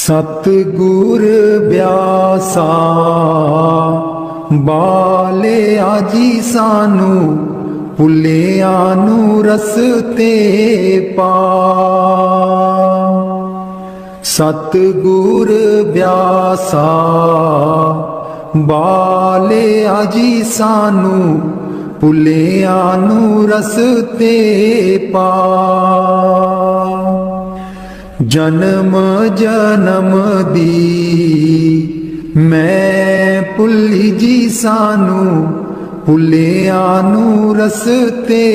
सतगुर ब्यासा बाले आजी सानू भुलियानू रसते पा। सतगुर ब्यासा बाले आजी सानू भुलियानू रसते पा। जन्म जन्म दी मैं भुली जी सानू भुलियानू रसते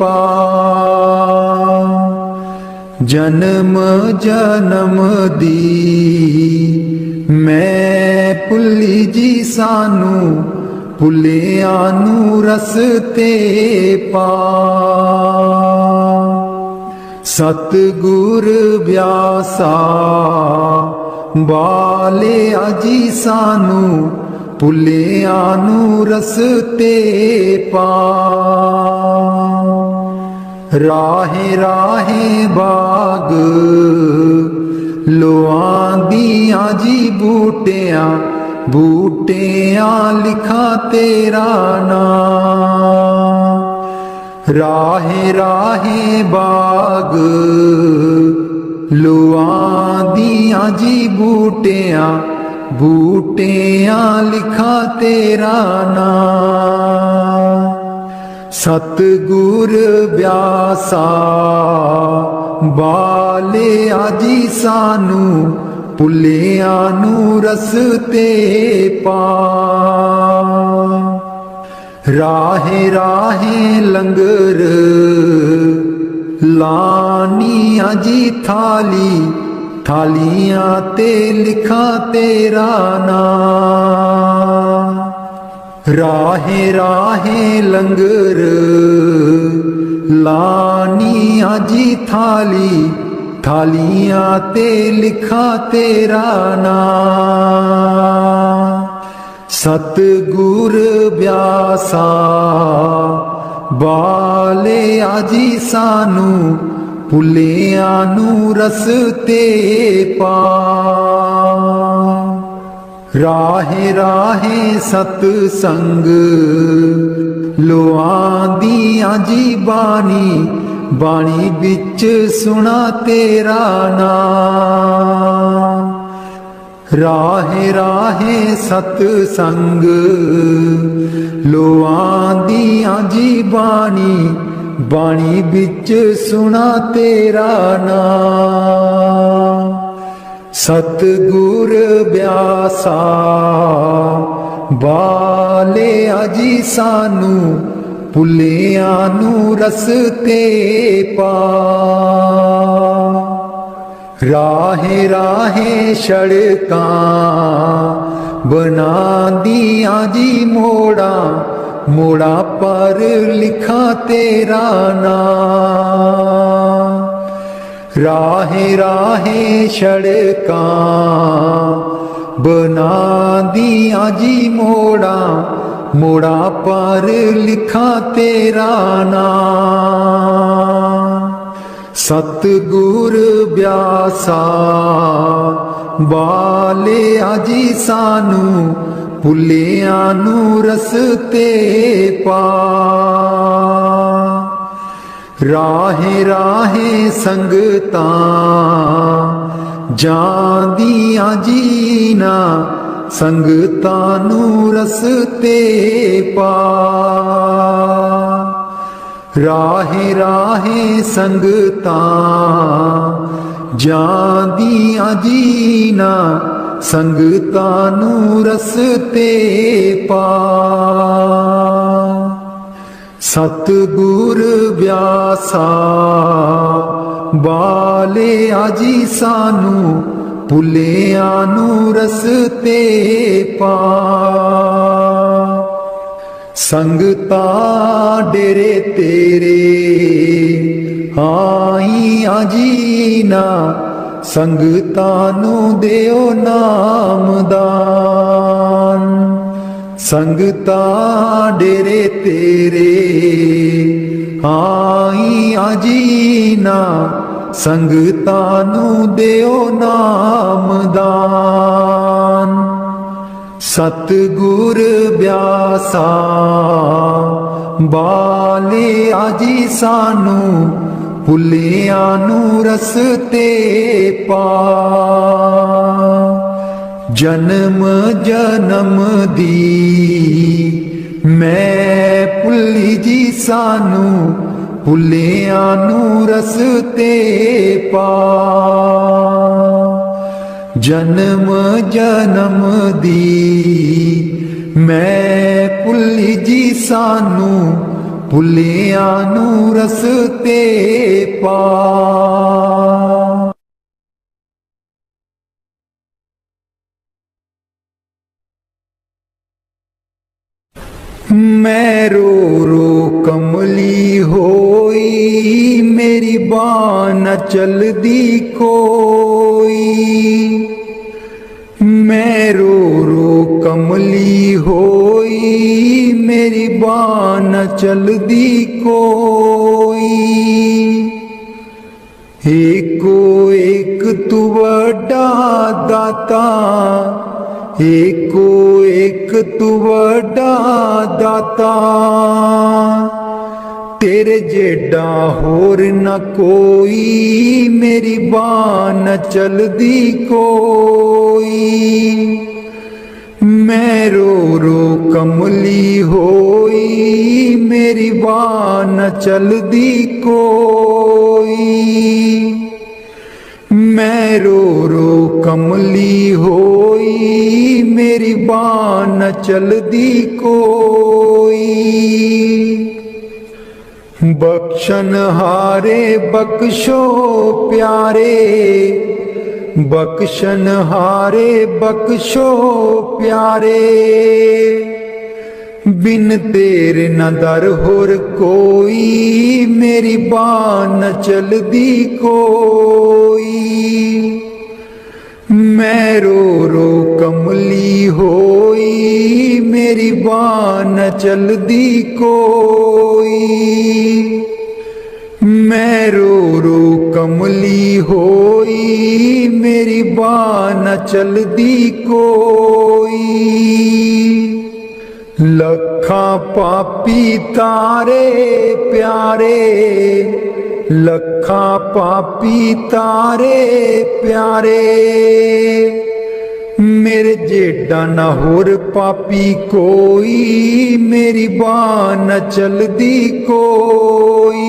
पा। जन्म जन्म दी मैं भुली जी सानू भुलियानू रसते पा। सतगुर ब्यासा बाले आजी सानू भुलियानू रसते पा। राहे राहे बाग लोआंदियां जी बूटियां बूटियां लिखा तेरा नाम। राहे राहे बाग लोआंदियां जी बूटियां बूटियां लिखा तेरा नाम। सतगुर ब्यासा बाले आजी सानू भुलियानू रसते पा। राहे राहे लंगर लानियां जी थाली थालियां ते लिखा तेरा नाम। राहे राहे लंगर लानियां जी थाली थालियां ते लिखा तेरा नाम। सतगुर ब्यासा बाले आजी सानू भुलियानू रसते पा। राहे राहे सतसंग लोआंदियां जी बानी बाणी बिच सुना तेरा नाम। राहे राहे सतसंग लोआंदियां जी बानी बाणी बिच सुना तेरा नाम। सतगुर ब्यासा बाले आजी सानू भुलियानू रसते पा। राहे राहे सड़कां बनांदियां जी मोड़ा मोड़ा पर लिखा तेरा नाम। राहे राहे सड़कां बनांदियां जी मोड़ा मोड़ा पर लिखा तेरा नाम। सतगुर ब्यासा बाले आजी सानू भुलियानू रसते पा। राहे राहे संगतां जांदियां जीना संगतानू रसते पा। राहे राहे संगतां जांदियां जीना संगतानू रसते पा। सतगुर ब्यासा बाले आजी सानू भुलियानू रसते पा। संगतां डेरे तेरे आईयां जीना संगतानू देओ नामदान। संगतां डेरे तेरे आईयां जीना ਸੰਗਤਾਂ ਨੂੰ ਦਿਓ ਨਾਮਦਾਨ। ਸਤਿਗੁਰ ਬਿਆਸਾ ਬਾਲਿਆ ਜੀ ਸਾਨੂੰ, ਭੁੱਲਿਆਂ ਨੂੰ ਰਸਤੇ ਪਾ। ਜਨਮ ਜਨਮ ਦੀ ਮੈਂ ਭੁੱਲੀ ਜੀ ਸਾਨੂੰ, ਭੁੱਲਿਆਂ ਨੂੰ ਰਸਤੇ ਪਾ। ਜਨਮ ਜਨਮ ਦੀ ਮੈਂ ਭੁੱਲੀ ਜੀ ਸਾਨੂੰ, ਭੁੱਲਿਆਂ ਨੂੰ ਰਸਤੇ ਪਾ। मैं रो रो कमली होई, मेरी बाँ न चलदी कोई। मैं रो रो कमली होई, मेरी बाँ न चलदी कोई। एको एक तू वड्डा दाता, एको एक तू वड्डा दाता। तेरे जेडा होर न कोई, मेरी बाँ न चलदी कोई। मैं रो रो कमली होई, मेरी बाँ न चलदी कोई। मैं रो रो कमली होई, मेरी बाँ न चलदी कोई। बख्शन हारे बख्शो प्यारे, बख्शन हारे बख्शो प्यारे। बिन तेरे न दर होर कोई, मेरी बाँ न चलदी कोई। मैं रो रो कमली होई, मेरी बाँ न चलदी कोई। मैं रो रो कमली होई, मेरी बाँ न चलदी कोई। लखा पापी तारे प्यारे, लखा पापी तारे प्यारे। मेरे जेडा न होर पापी कोई, मेरी बाँ न चलदी कोई।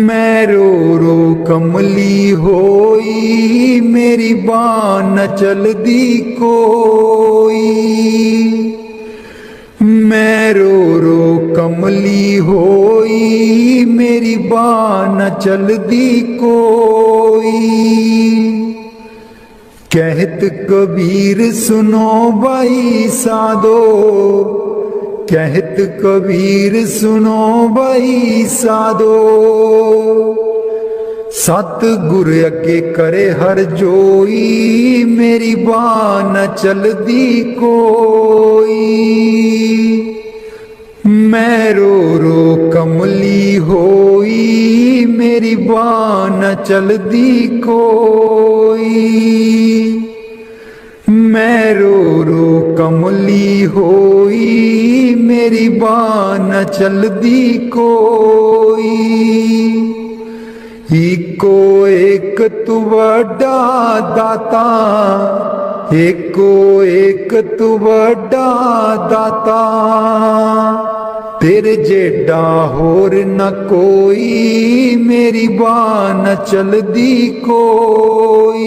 मैं रो रो कमली होई, मेरी बाँ न चलदी कोई। मैं रो रो कमली होई, मेरी बाँ न चलदी कोई। कहत कबीर सुनो भाई साधो, कहत कबीर सुनो भाई साधो। सतगुर अगे करे हर जोई, मेरी बाँ न चलदी कोई। मैं रो रो कमली होई, मेरी बाँ न चलदी कोई। मैं रो रो कमली होई, मेरी बाँ न चलदी कोई। एको एक तू वड्डा दाता, एको एक तू वड्डा दाता। तेरे जेडा होर न कोई, मेरी बाँ न चलदी कोई।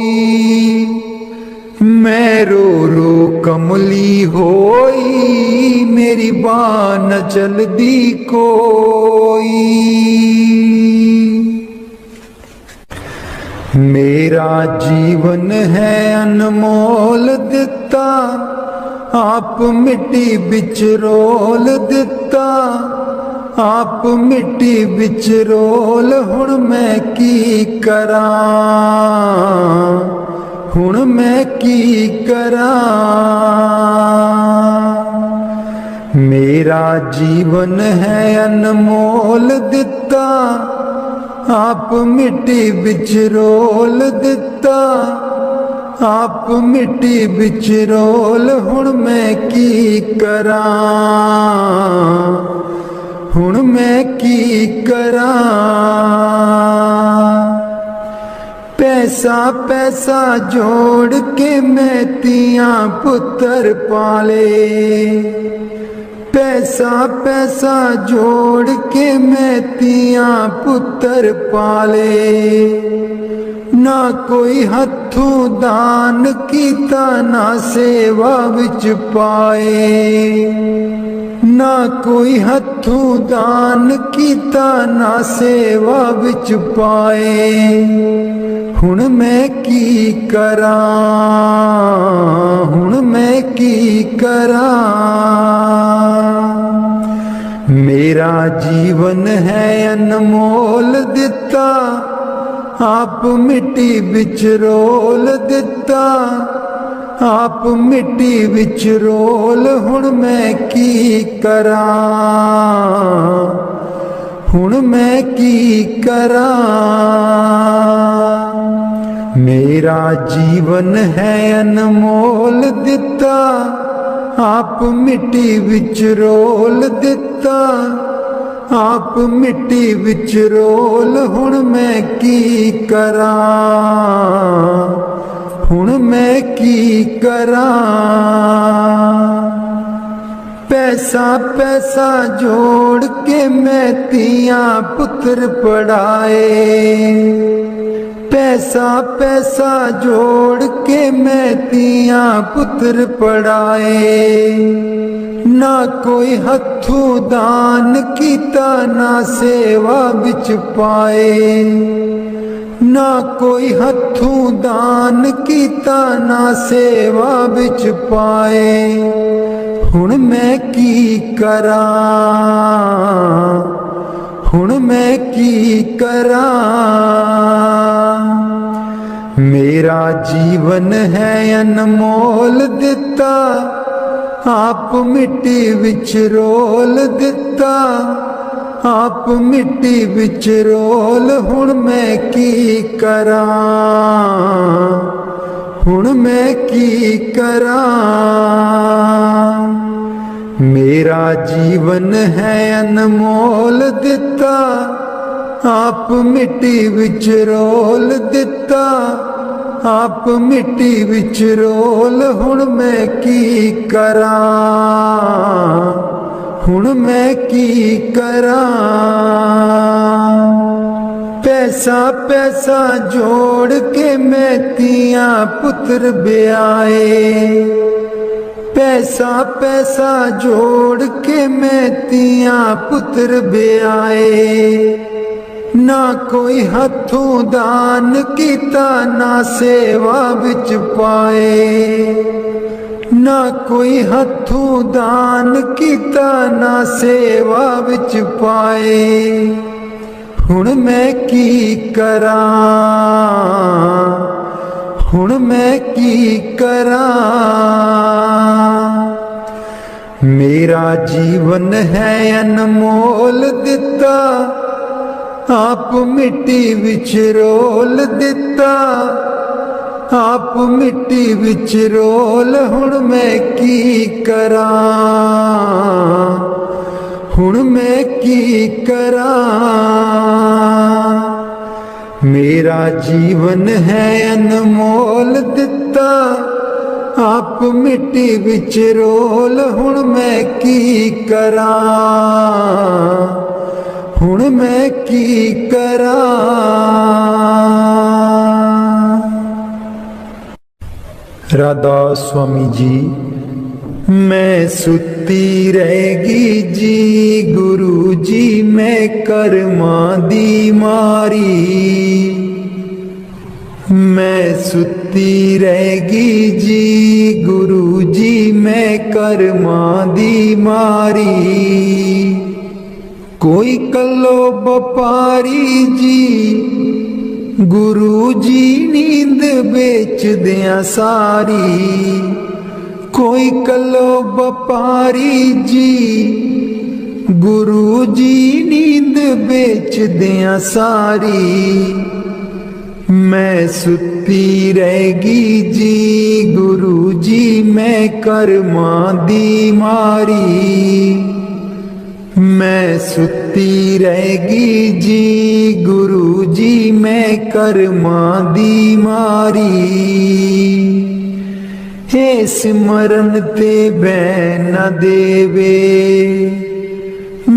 मैं रो रो कमली होई, मेरी बाँ न चलदी कोई। मेरा जीवन है अनमोल दिता, आप मिट्टी बिच रोल दिता। आप मिट्टी बिच रोल, हुण मैं की करा, हुण मैं की करा। मेरा जीवन है अनमोल दिता, आप मिट्टी विच रोल दिता, आप मिट्टी विच रोल। हुण मैं की करां, हुण मैं की करां। पैसा पैसा जोड़ के मैं तियां पुत्र पाले, पैसा पैसा जोड़ के मैं तियां पुत्र पाले। ना कोई हथों दान कीता, ना सेवा विच पाए, ना कोई हथों दान कीता, ना सेवा विच पाए। हुण मैं की करां, हुण मैं की करां। मेरा जीवन है अनमोल दिता, आप मिट्टी विच रोल दिता, आप मिट्टी विच रोल। हुण मैं की करां, हुण मैं की करां। मेरा जीवन है अनमोल दिता, आप मिट्टी विच रोल दिता, आप मिट्टी विच रोल। हुण मैं की करां, हुण मैं की करां। पैसा पैसा जोड़ के मैं तियां पुत्र पढ़ाए, पैसा पैसा जोड़ के मैं तियां पुत्र पढ़ाए। ना कोई हथों दान कीता, ना सेवा विच पाए, ना कोई हथों दान कीता, ना सेवा विच पाए। हुण मैं की करां, हुण मैं की करां। मेरा जीवन है अनमोल दिता, आप मिट्टी विच रोल दिता, आप मिट्टी विच रोल। हुण मैं की करां, हुण मैं की करां। मेरा जीवन है अनमोल दिता, आप मिट्टी विच रोल दिता, आप मिट्टी विच रोल। हुण मैं की करां, हुण मैं की करां। पैसा पैसा जोड़ के मैं तियां पुत्र ब्याए, पैसा पैसा जोड़ के मैं तियां पुत्र ब्याए। ना कोई हथों दान कीता, ना सेवा विच पाए, ना कोई हथों दान कीता, ना सेवा विच पाए। हुण मैं की करां, हुण मैं की करां। मेरा जीवन है अनमोल दिता, आप मिट्टी विच रोल दिता, आप मिट्टी विच रोल। हुण मैं की करां, हुण मैं की करां। मेरा जीवन है अनमोल दिता, आप मिट्टी विच रोल। हुण मैं की करां, हुण मैं की करां। राधा स्वामी जी। मैं सुती रहेगी जी गुरु जी, मैं कर्मा दी मारी। मैं सुती रहेगी जी गुरु जी, मैं कर्मा दी मारी। कोई कल्लो व्यापारी जी गुरु जी, नींद बेच दिया सारी। कोई कल्लो व्यापारी जी गुरु जी नींद बेचदियां सारी मैं सुती रहेगी जी। गुरु जी मैं कर्मां दी मारी मैं सुती रहेगी जी। गुरु जी मैं कर्मां दी मारी हे सिमरन ते बैन न देवे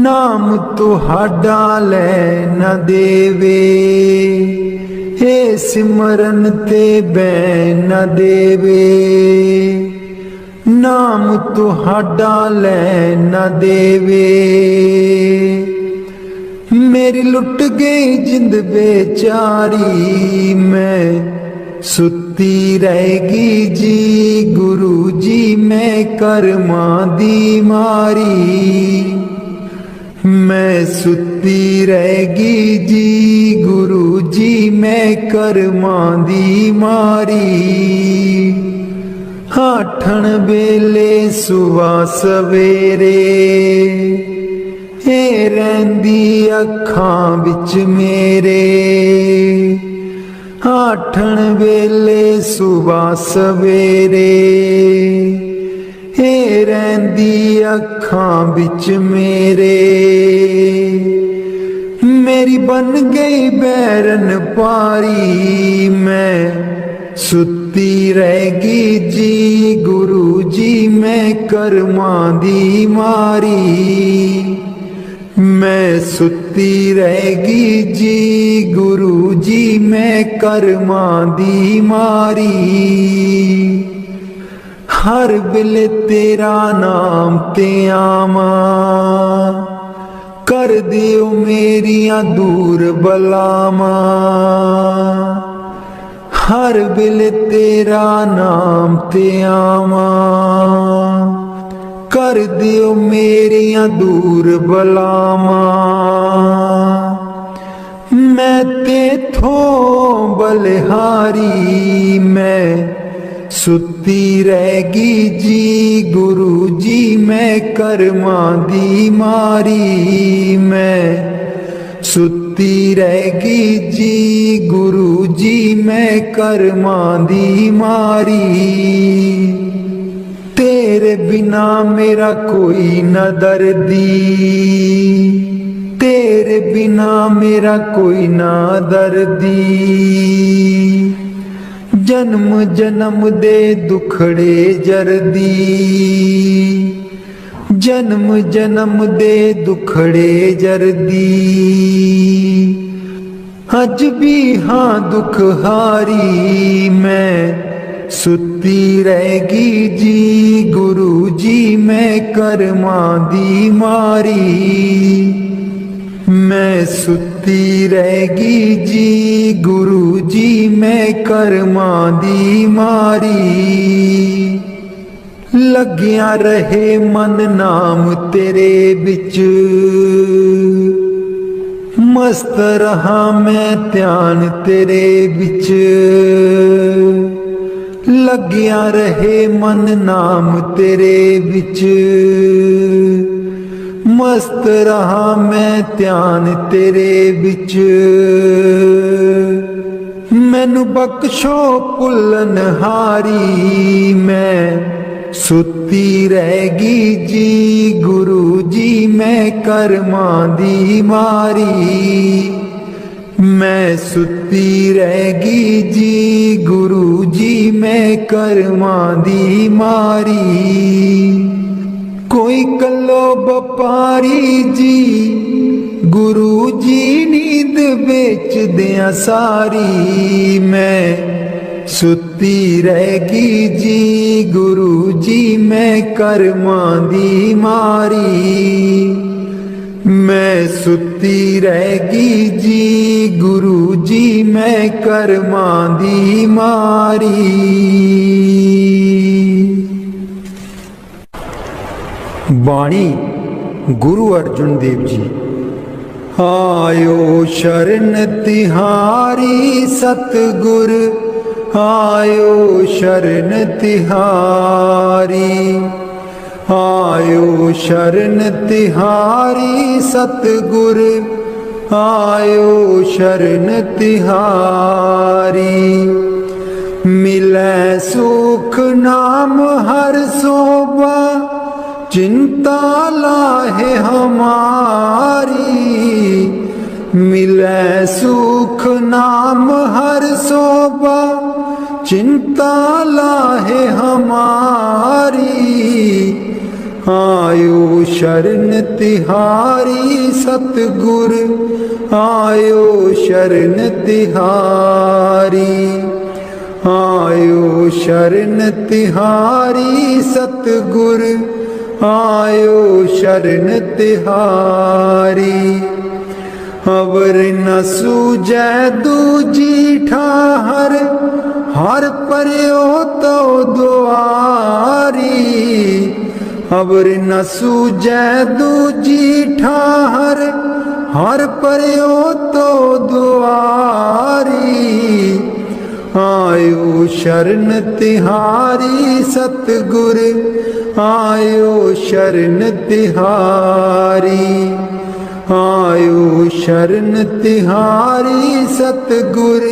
नाम तुहाडा लै न देवे। हे सिमरन ते बैन न देवे नाम तुहाडा लै न देवे। मेरी लुट गई जिंद बेचारी मैं सुती रहेगी जी। गुरु जी मैं कर्मां दी मारी मैं सुती रहेगी जी। गुरु जी मैं कर्मां दी मारी आठण वेले सुबह सवेरे हे रहिंदी अखां विच मेरे। आठण वेले सुबह सवेरे हे रहिंदी अखां विच मेरे। मेरी बन गई बैरन पारी मैं सुती रहेगी जी। गुरु जी मैं कर्मां दी मारी मैं सुती रहेगी जी। गुरु जी मैं कर्मां दी मारी हर वेले तेरा नाम ते आवां कर दिओ मेरियां दूर बलावां। हर वेले तेरा नाम ते आवां कर दिओ मेरियां दूर बलावां। मैं तेथों बलिहारी मैं सुती रहेगी जी। गुरु जी मैं कर्मां दी मारी मैं सुती रहेगी जी। गुरु जी मैं कर्मां दी मारी तेरे बिना मेरा कोई न दर्दी तेरे बिना मेरा कोई ना दर्दी। जन्म जन्म दे दुखड़े जरदी जन्म जन्म दे दुखड़े जरदी। अज भी हाँ दुख हारी मैं सुती रहेगी जी। गुरु जी मैं कर्मां दी मारी मैं सुती रहेगी जी। गुरु जी मैं कर्मां दी मारी लग्या रहे मन नाम तेरे बिच मस्त रहा मैं ध्यान तेरे बिच। लग्या रहे मन नाम तेरे बिच मस्त रहा मैं ध्यान तेरे बिच। मैनू बख्शो भुल्लन हारी मैं सुती रहेगी जी। गुरु जी मैं कर्मां दी मारी मैं सुती रहेगी जी। गुरु जी मैं कर्मां दी मारी कोई कलो बपारी जी। गुरु जी नींद बेच दिया सारी मैं सुती रहेगी जी। गुरु जी मैं कर्मां दी मारी मैं सुती रहेगी जी। गुरु जी मैं कर्मां दी मारी। बाणी गुरु अर्जुन देव जी। आयो शरण तिहारी सतगुर आयो शरण तिहारी आयो शरण तिहारी सतगुर, आयो शरण तिहारी। मिलै सुख नाम हर सोबा, चिंता लाहे हमारी। मिलै सुख नाम हर सोबा, चिंता लाहे हमारी। आयो शरण तिहारी सतगुर, आयो शरण तिहारी। आयो शरण तिहारी सतगुर, आयो शरण तिहारी। अवर न सूझै दूजी ठाहर, हर पर्यो तो दुआरी। अवर न सूझै दूजी ठाहर, हर पर्यो तो दुआरी। आयो शरण तिहारी सतगुर, आयो शरण तिहारी। आयो शरण तिहारी सतगुर,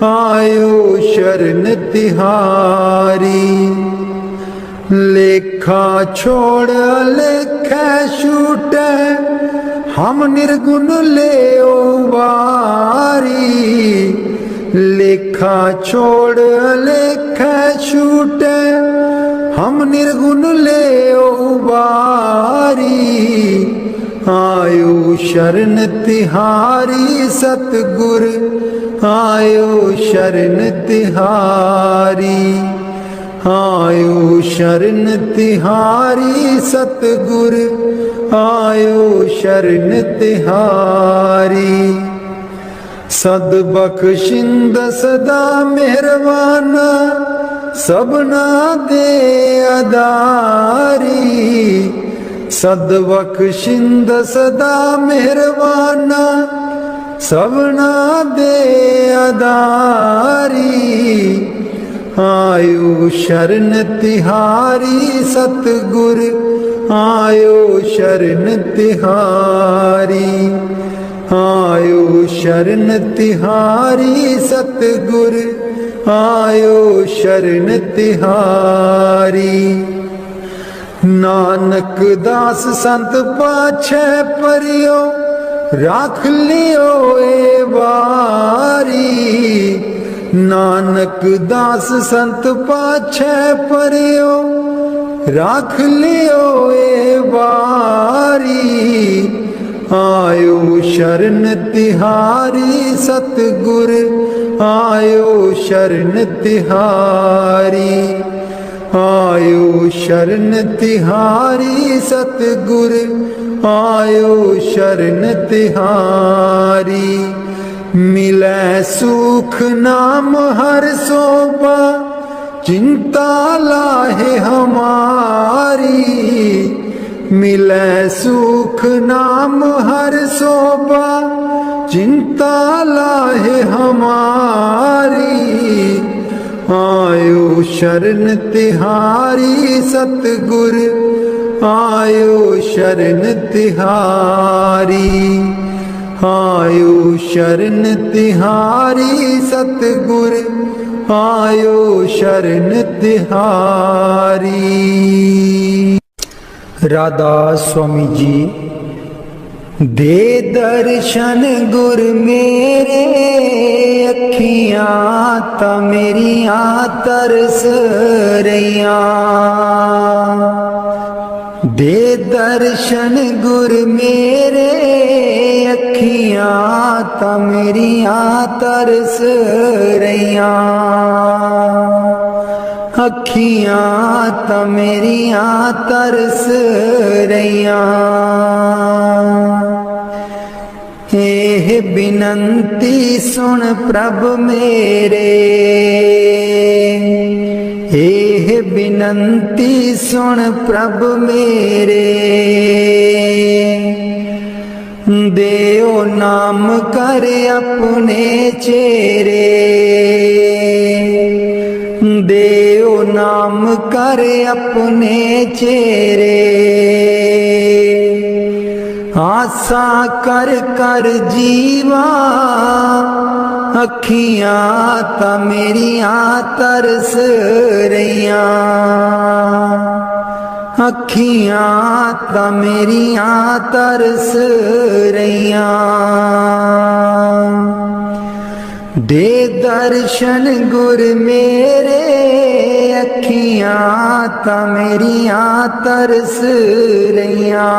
आयो शरण तिहारी। लेखा छोड़ लेखा छूटे, हम निर्गुण ले वारी। लेखा छोड़ लेखा छूटे, हम निर्गुण ले वारी। आयो शरण तिहारी सतगुर, आयो शरण तिहारी। आयो शरण तिहारी सतगुर, आयो शरण तिहारी। सद बख्शिंद सदा मेहरबाना, सबना दे अदारी। सद बख्शिंद सदा मेहरबाना, सबना दे अदारी। आयो शरण तिहारी सतगुर, आयो शरण तिहारी। आयो शरण तिहारी सतगुर, आयो शरण तिहारी। नानक दास संत पाछे परियो, राख लियो ए बारी। नानक दास संत पाछे परियो, राख लियो ए बारी। आयो शरण तिहारी सतगुर, आयो शरण तिहारी। आयो शरण तिहारी सतगुर, आयो शरण तिहारी। मिलै सुख नाम हर सोबा, चिंता लाहे हमारी। मिलै सुख नाम हर सोबा, चिंता लाहे हमारी। आयो शरण तिहारी सतगुर, आयो शरण तिहारी। आयो शरण तिहारी सतगुर, आयो शरण तिहारी। राधा स्वामी जी। दे दर्शन गुर मेरे, अखियां ता मेरियां तरस रहियां। दे दर्शन गुर मेरे, अखियां ता मेरियां तरस रहियां। अखियां ता मेरियां तरस रहियां। एह बिनंती सुन प्रभ मेरे, एह बिनंती सुन प्रभ मेरे। देओ नाम कर अपने चेरे, देओ नाम कर अपने चेरे। आसा कर कर जीवा अखियां ता मेरियां तरस रहियां। अखियां ता मेरियां तरस रहियां। दे दर्शन गुर मेरे अखियां ता मेरियां तरस रहियां।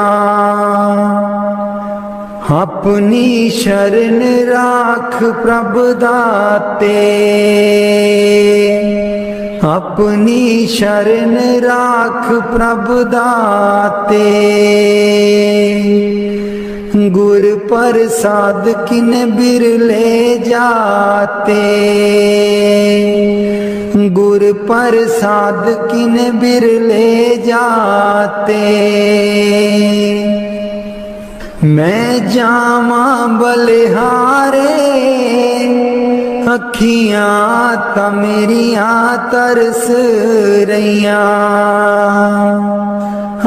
अपनी शरण राख प्रभ दाते। अपनी शरण राख प्रभ दाते। गुर प्रसाद किन बिरले जाते। गुर प्रसाद किन बिरले जाते। मैं जावा बलिहारे अखियां ता मेरियां तरस रहियां।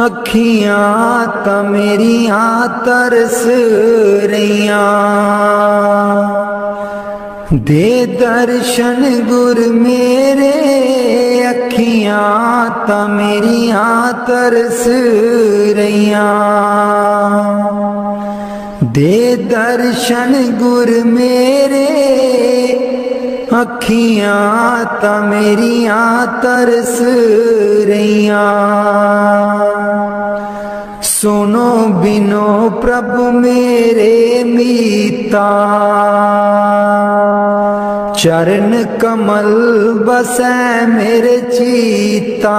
अखियां ता मेरियां तरस रहियां। दे दर्शन गुर मेरे अखियां ता मेरियां तरस रहियां। दे दर्शन गुर मेरे अखियां ता मेरियां तरस रहियां। सुनो बिनो प्रभु मेरे मीता। चरण कमल बसै मेरे चीता।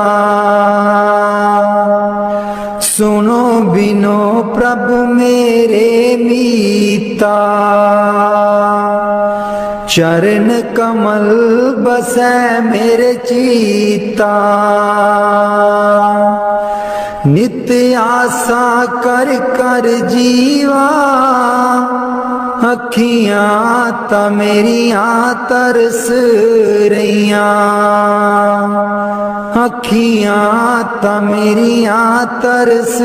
सुनो बिनो प्रभु मेरे मीता। चरण कमल बसै मेरे चीता। नित्य आशा कर कर जीवा अखियां ता मेरियां तरस रहियां। अखियां ता मेरियां तरस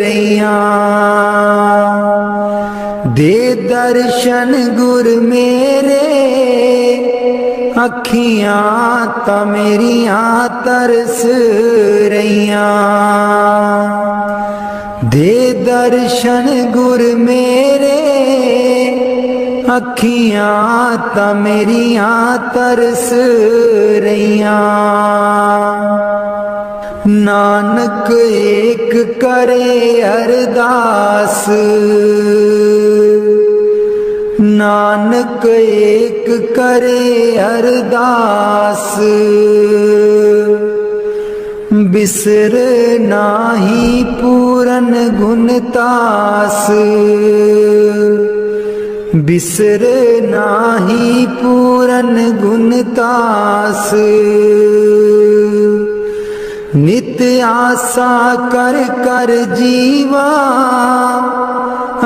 रहियां। दे दर्शन गुर मेरे अखियां ता मेरियां तरस रहियां। दे दर्शन गुर मेरे अखियां ता मेरियां तरस रहियां। नानक एक करे अरदास। नानक एक करे अरदास। बिसर नाही पूरन गुणतास। बिसर नाही पूरन गुणतास। नित्य आशा कर कर जीवा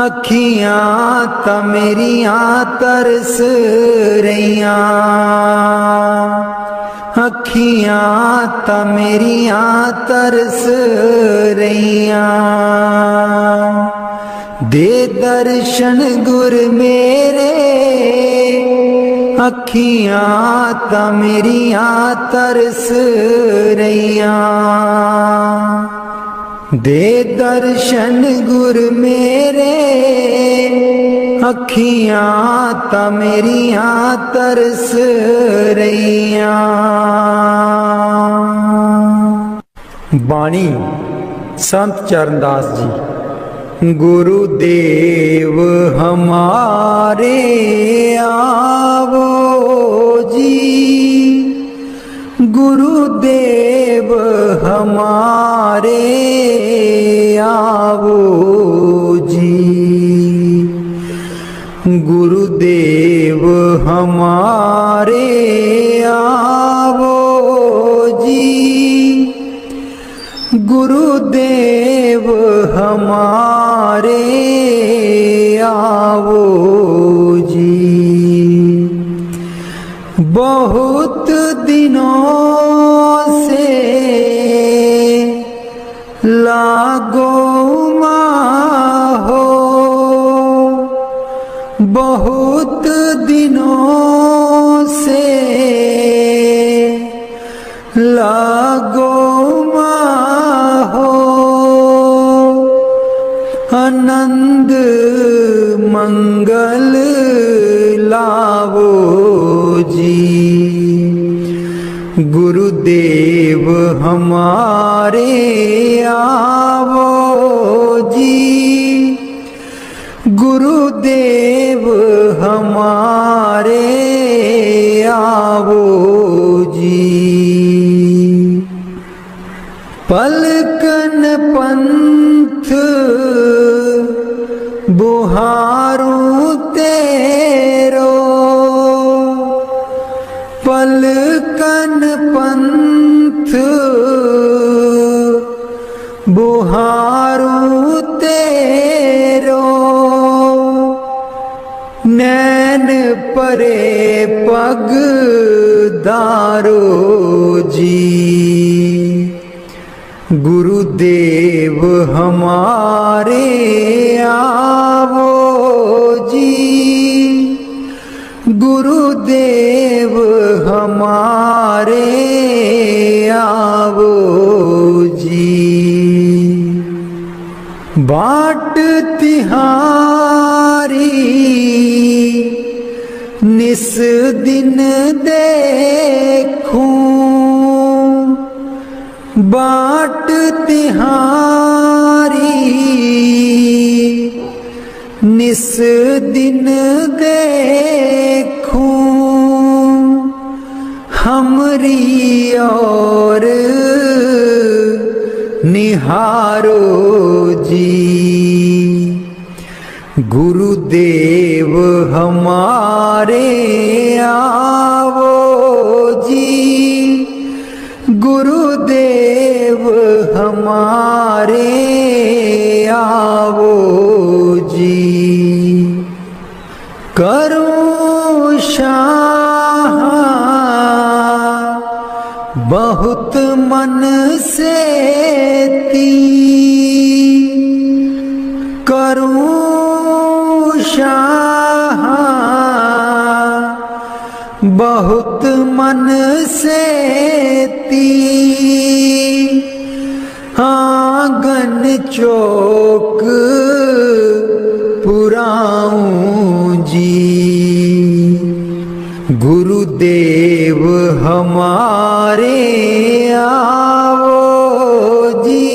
अखियां ता मेरियां तरस रहियां। अखियां ता मेरियां तरस रहियां। दे दर्शन गुर मेरे अखियां ता मेरियां तरस रहियां। दे दर्शन गुर मेरे अखियां ता मेरियां तरस रहियां। बाणी संत चरणदास जी। गुरुदेव हमारे आवो जी। गुरुदेव हमारे आवो जी। गुरुदेव हमारे आवो जी। गुरुदेव हमारे आवो जी। बहुत दिनों से लागो माहो, बहुत दिनों से लागो माहो। आनंद मंगल लावो जी, गुरुदेव हमारे आवो जी, गुरुदेव हमारे आवो जी। पलकन पंथ बुहारूं तेरो, पलकन पंथ बुहारूं तेरो, नैन परे पग दारो जी, गुरुदेव हमारे आवो जी, गुरुदेव हमारे आवो जी। बाट तिहारी निस दिन देखूं, बाट तिहारी निस दिन देखूं, हमरी और निहारो जी, गुरुदेव हमारे आवो जी, गुरुदेव हमारे आवो जी। करूं शाह बहुत मन से ती, करूं शाह बहुत मन से ती, आंगन चौक पुराऊं जी, गुरुदेव हमारे आवो जी,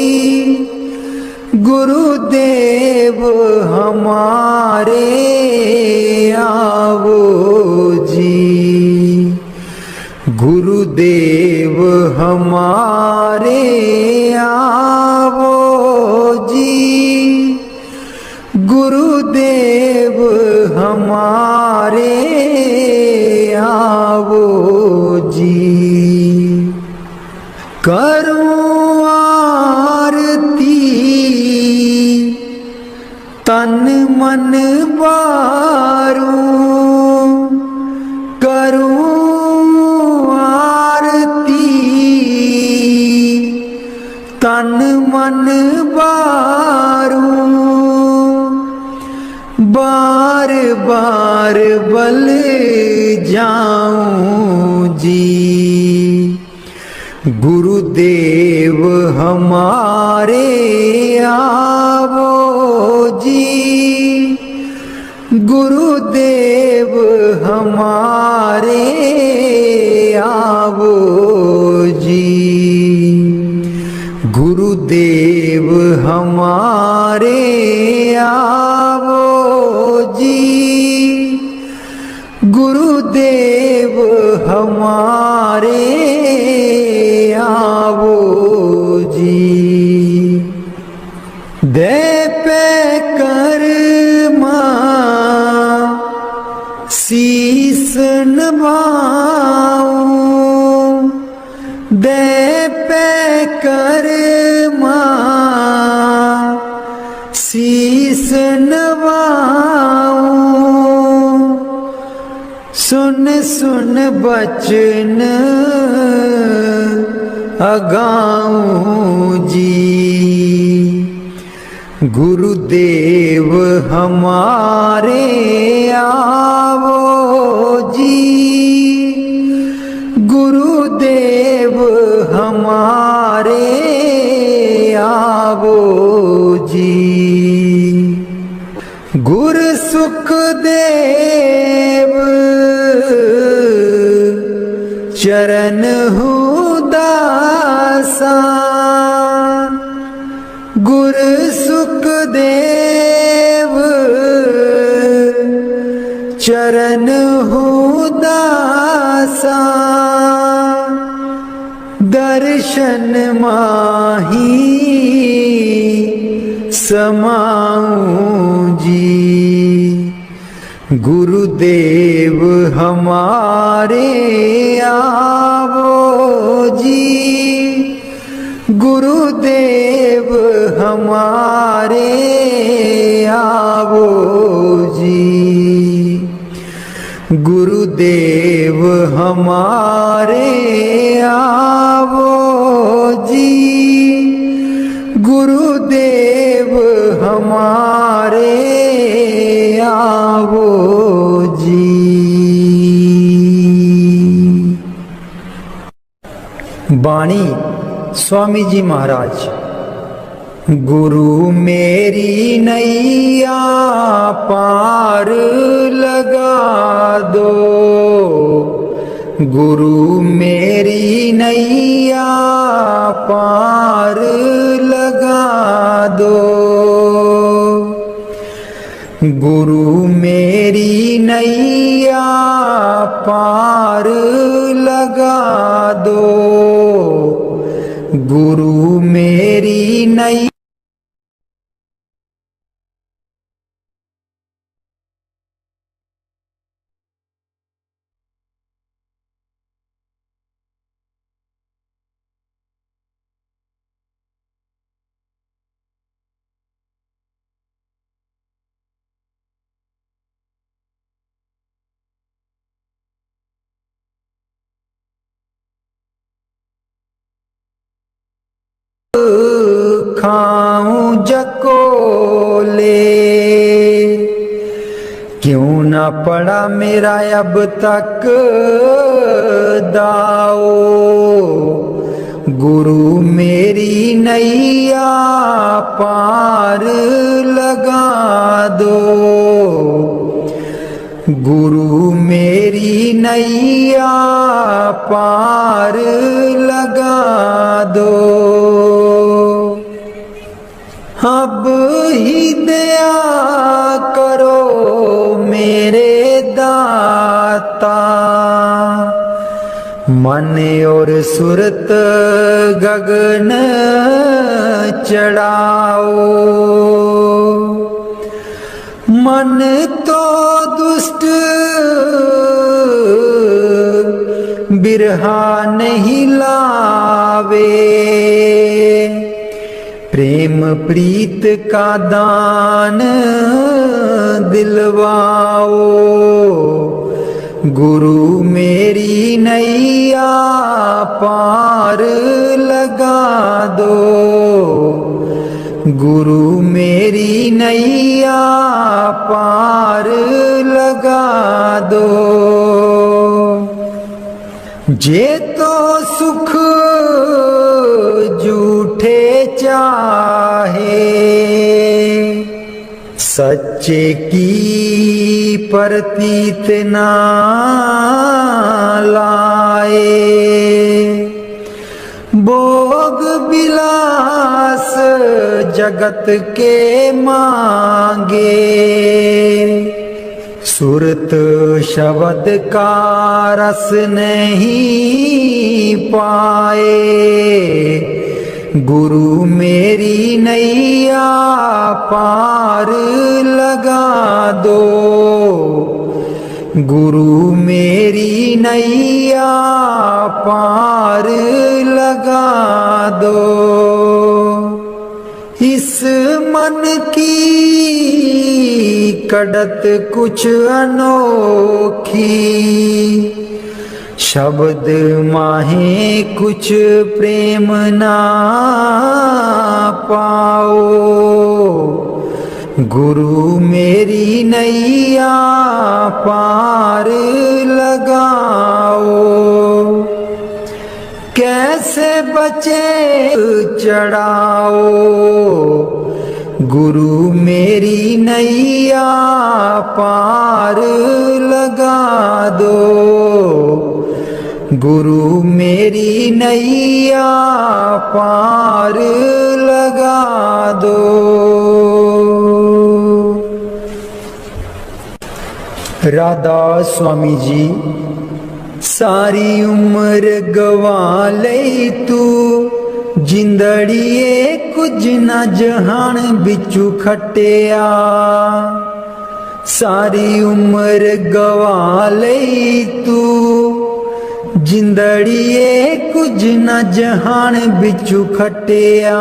गुरुदेव हमारे आवो जी, गुरुदेव हमारे आवो जी, गुरुदेव हमारे आवो जी। करूं आरती तन मन बारूं, करूं आरती तन मन बारूं, बार बार बल जाऊं जी, गुरुदेव हमारे आवो जी, गुरुदेव हमारे आवो जी, गुरुदेव हमारे आवो जी, गुरुदेव हमारे आवो जी। दे पे कर्मा शीस नभाऊं, दे पे कर्मा शीस नभाऊं, सुन सुन बचन अगाऊं जी। गुरुदेव हमारे आवो जी, गुरुदेव हमारे आवो जी। गुरु सुखदेव चरण दासा, गुरु सुखदेव चरण दासा। दर्शन माही समाऊं जी। गुरुदेव हमारे आवो जी, गुरुदेव हमारे आवो जी। गुरुदेव हमारे आवो जी, गुरुदेव हमारे आवो जी। बाणी स्वामी जी महाराज। गुरु मेरी नैया पार लगा दो, गुरु मेरी नैया पार लगा दो। गुरु मेरी नैया पार लगा दो, गुरु मेरी नैया खाऊं जकोले। क्यों ना पड़ा मेरा अब तक दाओ, गुरु मेरी नैया पार लगा दो, गुरु मेरी नैया पार लगा दो। अब ही दया करो मेरे दाता, मन और सुरत गगन चढ़ाओ। मन तो दुष्ट बिरहा नहीं लावे, प्रेम प्रीत का दान दिलवाओ। गुरु मेरी नैया पार लगा दो, गुरु मेरी नैया पार लगा दो। जे तो सुख झूठे चाहे, सच्चे की प्रतीत ना लाए। भोग विलास जगत के मांगे, सुरत शब्द का रस नहीं पाए। गुरु मेरी नैया पार लगा दो, गुरु मेरी नैया पार लगा दो। इस मन की कड़त कुछ अनोखी, शब्द माहे कुछ प्रेम ना पाओ, गुरु मेरी नैया पार लगाओ। कैसे बचे चढ़ाओ, गुरु मेरी नैया पार लगा दो, गुरु मेरी नैया पार लगा दो। राधा स्वामी जी सारी उम्र गवा ले तू, जिंदड़िए कुछ न जहान बिचू खटिया। सारी उम्र गवा ले तू, जिंदड़िए कुछ न जहान बिचू खटिया।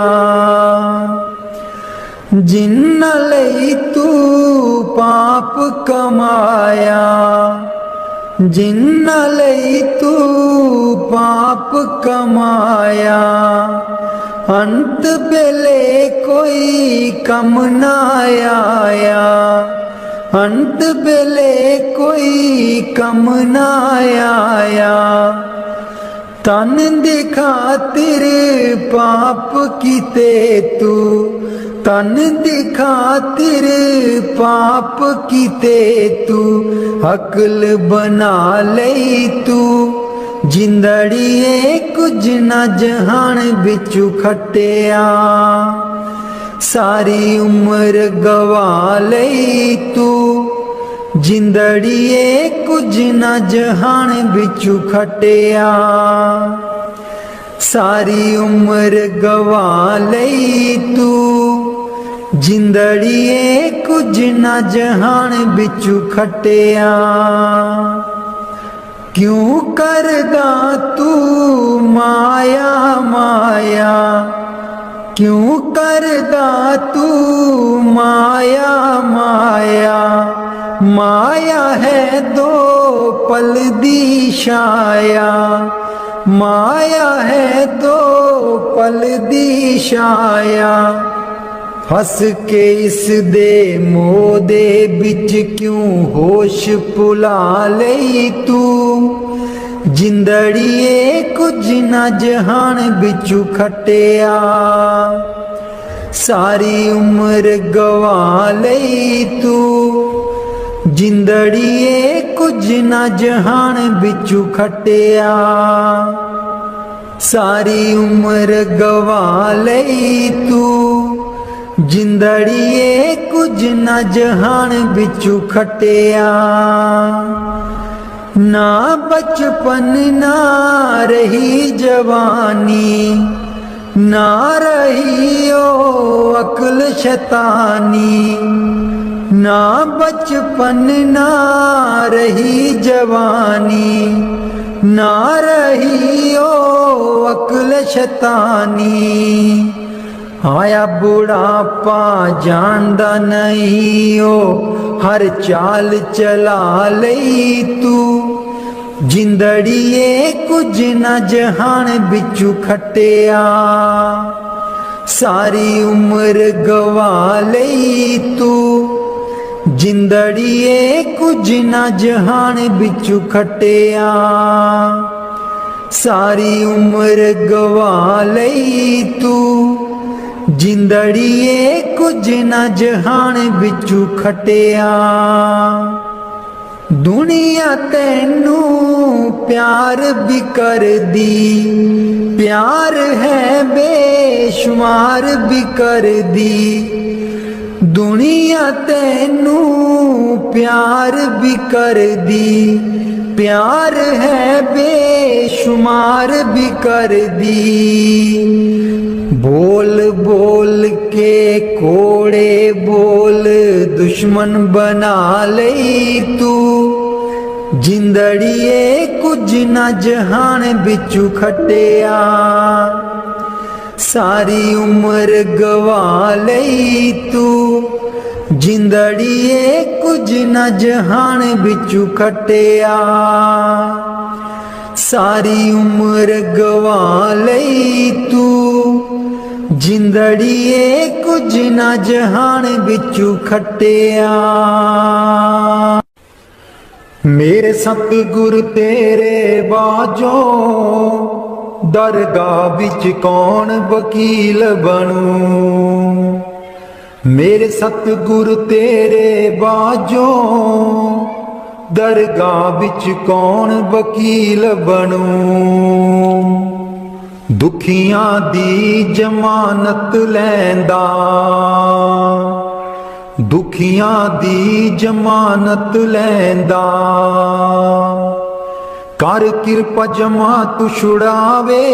जिन्ना लई तू पाप कमाया, जिन्ना लई तू पाप कमाया। अंत बेले कोई कम ना आया, अंत बेले कोई कम ना आया। तन दी खातिर पाप कीते तू, तन दी खातिर पाप कीते तू। अकल बना लई तू, जिंदड़िए कुछ न जहान बिचू खटिया। सारी उम्र गवा लई तू, जिंदड़िए कुछ न जहान बिचू खटिया। सारी उम्र गवा लई तू, जिंदड़िए कुछ न जहान बिचू खटिया। क्यों करदा तू माया माया, क्यों करदा तू माया माया। माया है दो पल दी छाया, माया है दो पल दी छाया। हस के इस दे मोह दे बिच क्यों होश भुला लई तू। जिंदड़िए कुछ न जहान बिचू खटिया। सारी उम्र गवा लई तू, जिंदड़िए कुछ न जहान बिचू खटिया। सारी उम्र गवा लई तू, जिंदड़िए कुछ न जहान बिचू खटिया। ना बचपन ना रही जवानी, ना रही ओ अक्ल शैतानी। ना बचपन ना रही जवानी, ना रही ओ अक्ल शैतानी। आया बुढ़ापा जानदा नहीं ओ हर चाल चला लई तू। जिंदड़िए कुछ न जहान बिचू खटिया। सारी उम्र गवा लई तू, जिंदड़िए कुछ न जहान बिचू खटिया। सारी उम्र गवा लई तू, जिंदड़िए कुछ न जहान बिचू खटिया। दुनिया तैनू प्यार भी कर दी, प्यार है बेशुमार भी कर दी। दुनिया तैनू प्यार भी कर दी, प्यार है बेशुमार भी कर दी। बोल बोल के कोड़े बोल दुश्मन बना लई तू। जिंदड़िए कुछ न जहान बिचू खटिया। सारी उम्र गवा लई तू, जिंदड़िए कुछ न जहान बिचू खटिया। सारी उम्र गवा लई तू जिंदड़ीए कुछ ना जहान बिचू खटिया। मेरे सतगुर तेरे बाजो दरगाह बिच कौन वकील बनूं। मेरे सतगुर तेरे बाजो दरगाह बिच कौन वकील बनूं। दुखियां दी जमानत लैंदा, दुखियां दी जमानत लैंदा, कर किरपा जमा तू छुड़ावे।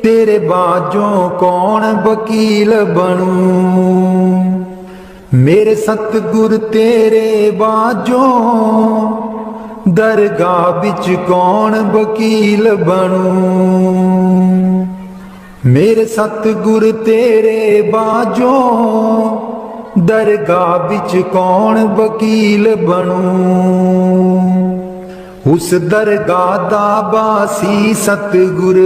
तेरे बाजों कौन वकील बनूं। मेरे सतगुर तेरे बाजों दरगाह बिच कौन वकील बनूं। मेरे सतगुर तेरे बाजों दरगाह बिच कौन वकील बनूं। उस दरगाह दा बासी सतगुर,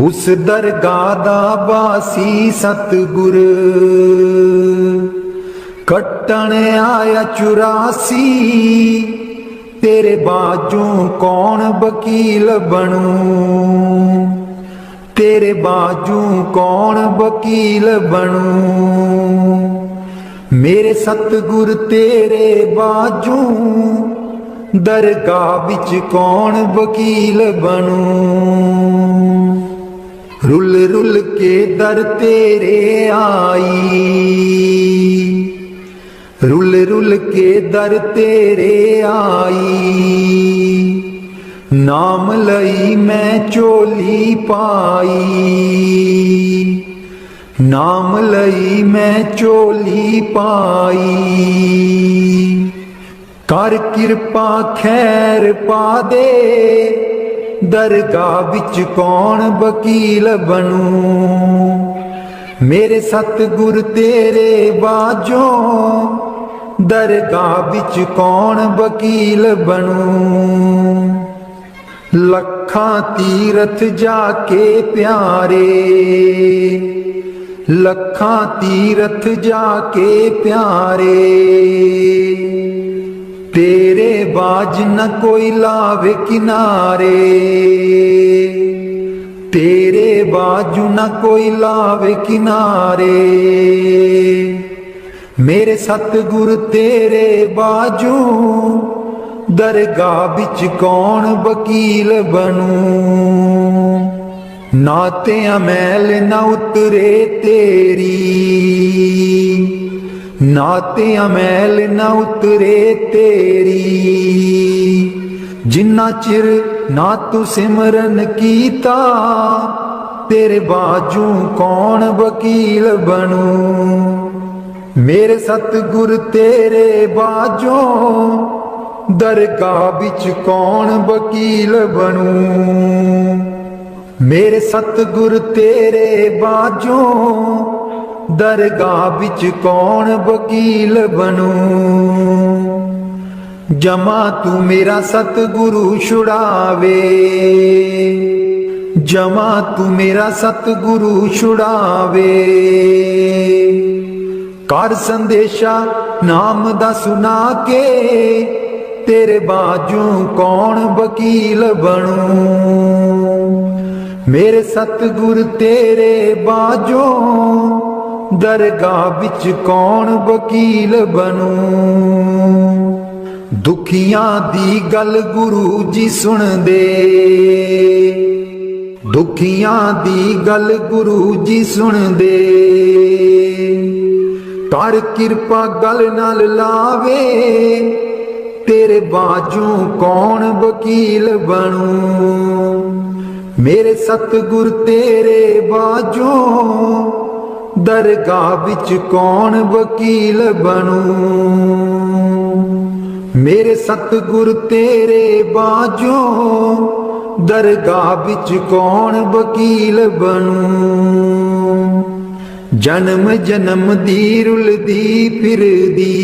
उस दरगाह दा बासी सतगुर कट्टन आया 84। तेरे बाजों कौन वकील बनूं। तेरे बाजों कौन वकील बनूं। मेरे सतगुर तेरे बाजों दरगाह बिच कौन वकील बनूं। रुल रुल के दर तेरे आई, रुल रुल के दर तेरे आई। नाम लई मैं चोली पाई, नाम लई मैं चोली पाई। कर किरपा खैर पा दे। दरगाह बिच कौन वकील बनूं। मेरे सतगुर तेरे बाजों दरगाह बिच कौन वकील बनूं। लखां तीरथ जाके प्यारे, लखां तीरथ जाके प्यारे। तेरे बाज न कोई लावे किनारे, तेरे बाजू न कोई लावे किनारे। मेरे सतगुर तेरे बाजू दरगाह बिच कौन वकील बनूं। नाते अमैल न उतरे तेरी, नाते अमैल न उतरे तेरी। जिन्ना चिर ना तू सिमरन कीता। तेरे बाजू कौन वकील बनूं। मेरे सतगुर तेरे बाजों दरगाह बिच कौन वकील बनूं। मेरे सतगुर तेरे बाजों दरगाह बिच कौन वकील बनूं। जमा तू मेरा सतगुरु छुड़ावे, जमा तू मेरा सतगुरु छुड़ावे। कर संदेशा नाम दा सुना के। तेरे बाजू कौन वकील बनूं। मेरे सतगुर तेरे बाजों दरगाह बिच कौन वकील बनूं। दुखियां दी गल गुरु जी सुन दे, दुखियां दी गल गुरु जी सुन दे। कर किरपा गल नाल लावे। तेरे बाजू कौन वकील बनूं। मेरे सतगुर तेरे बाजों दरगाह बिच कौन वकील बनूं। मेरे सतगुर तेरे बाजों दरगाह बिच कौन वकील बनूं। जन्म जन्म दी रुलदी फिरदी,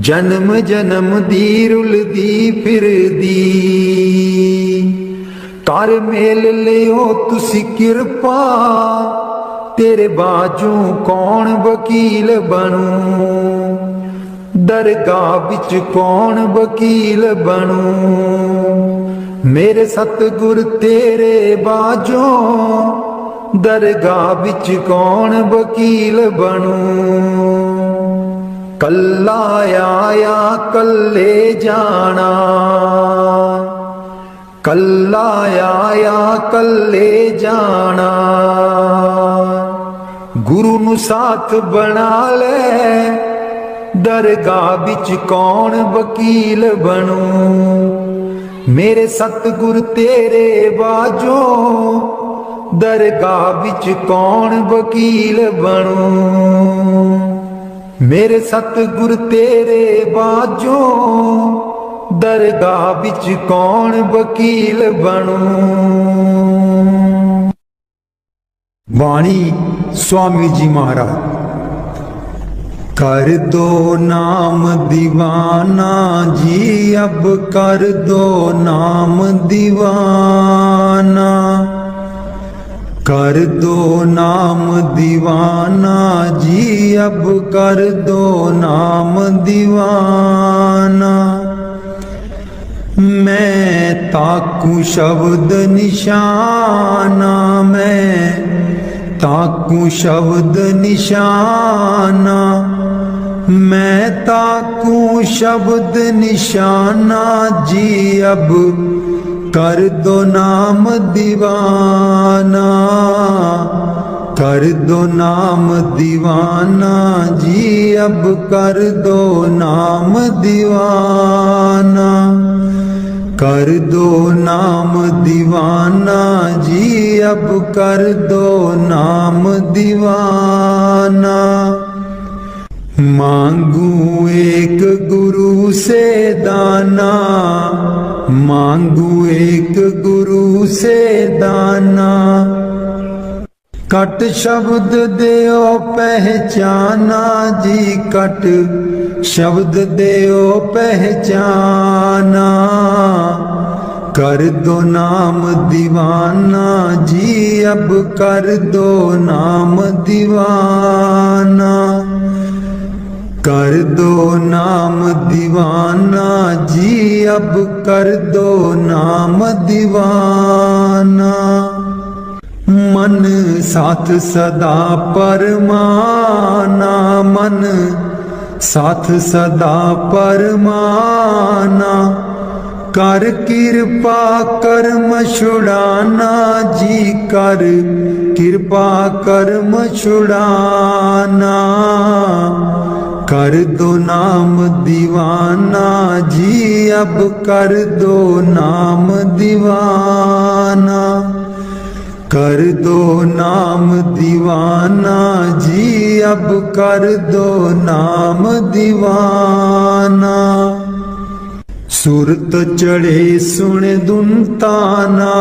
जन्म जन्म दी रुलदी फिरदी कर मेल लियो तुसी किरपा तेरे बाजू कौन वकील बनूं दरगाह बिच कौन वकील बनूं मेरे सतगुर तेरे बाजू दरगाह बिच कौन वकील बनूं कल्ला आया कल्ले जाना कल्ला आया कल्ले जाना गुरु नू साथ बना ले दरगाह बिच कौन वकील बनूं मेरे सतगुर तेरे बाजो दरगाह बिच कौन वकील बनूं मेरे सतगुर तेरे बाजो दरगाह बिच कौन वकील बनूं। बाणी स्वामी जी महाराज। कर दो नाम दीवाना जी अब कर दो नाम दीवाना कर दो नाम दीवाना जी अब कर दो नाम दीवाना मैं ताकू शब्द निशाना मैं ताकू शब्द निशाना मैं ताकू शब्द निशाना जी अब कर दो नाम दीवाना कर दो नाम दीवाना जी अब कर दो नाम दीवाना कर दो नाम दीवाना जी अब कर दो नाम दीवाना मांगू एक गुरु से दाना मांगू एक गुरु से दाना कट शब्द देओ पहचाना जी कट शब्द देओ पहचाना कर दो नाम दीवाना जी अब कर दो नाम दीवाना कर दो नाम दीवाना जी अब कर दो नाम दीवाना मन साथ सदा परमाना मन साथ सदा परमाना कर कृपा कर्म छुड़ाना जी कर कृपा कर्म छुड़ाना कर दो नाम दीवाना जी अब कर दो नाम दीवाना कर दो नाम दीवाना जी अब कर दो नाम दीवाना सुरत चढ़े सुन दुनताना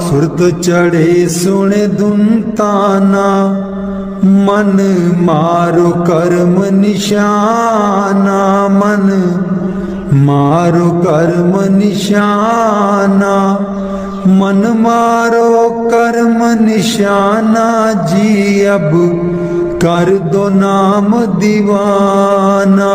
सुरत चढ़े सुन दुनताना मन मारो कर्म निशाना मन मारो कर्म निशाना मन मारो कर्म निशाना जी अब कर दो नाम दीवाना